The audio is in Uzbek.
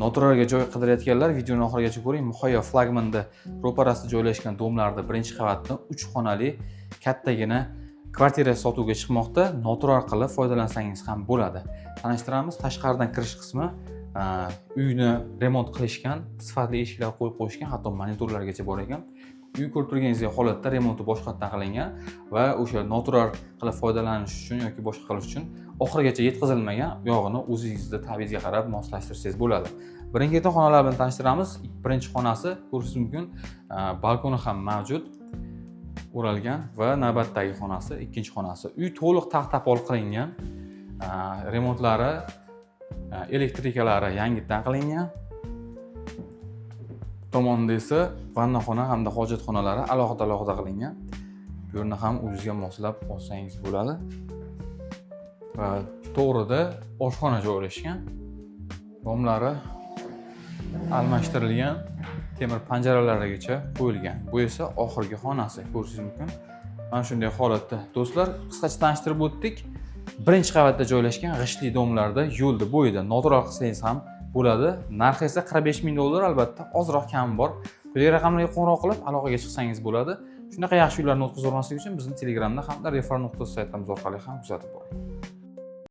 Naturalga joy qidirayotganlar videoni oxirigacha ko'ring. Muhayyo flagmanda ro'parasida joylashgan domlarda birinchi qavatda 3 xonali kattagina kvartira sotuvga chiqmoqda. Natural orqali foydalansangiz ham bo'ladi. Tanishtiramiz, tashqaridan kirish qismi uyni remont qilishgan, sifatli eshiklar qo'yib qo'yishgan, hatto monitorlargacha bor ekan. Uy ko'rib turganingizdek holatda remonti boshqatdan qilingan va o'sha natural qilib foydalanish uchun yoki boshqa qilish uchun oxirigacha yetkazilmagan, yog'ini o'zingizda ta'bizga qarab moslashtirsangiz bo'ladi. Birinchi xonalar bilan tanishtiramiz. Birinchi xonasi ko'rishingiz mumkin, balkoni ham mavjud, o'ralgan va navbatdagi xonasi ikkinchi xonasi. Uy to'liq taxt-tapol qilingan, remontlari, elektrikalari yangidan qilingan. Tomonda esa vannaxona hamda hojatxonalari alohida qilingan. Bu yerni ham o'zingizga moslab olsangiz bo'ladi. Va to'g'rida oshxona joylashgan. Domlari almashtirilgan, temir panjaralargacha qo'yilgan. Bu esa oxirgi xonasi, ko'rishingiz mumkin. Mana shunday holatda. Do'stlar, qisqacha tanishtirib o'tdik. Birinchi qavatda joylashgan g'ishtli domlarda yo'lda bo'yida natural qilsangiz ham bo'ladi. Narxi esa $45,000, albatta, ozroq kami bor. Quyidagi raqamlarga qo'ng'iroq qilib aloqaga chiqsangiz bo'ladi. Shunaqa yaxshi uylarni o'tkazib olmaslik uchun bizni Telegramda hamda refer.uz saytimiz orqali ham kuzatib boring.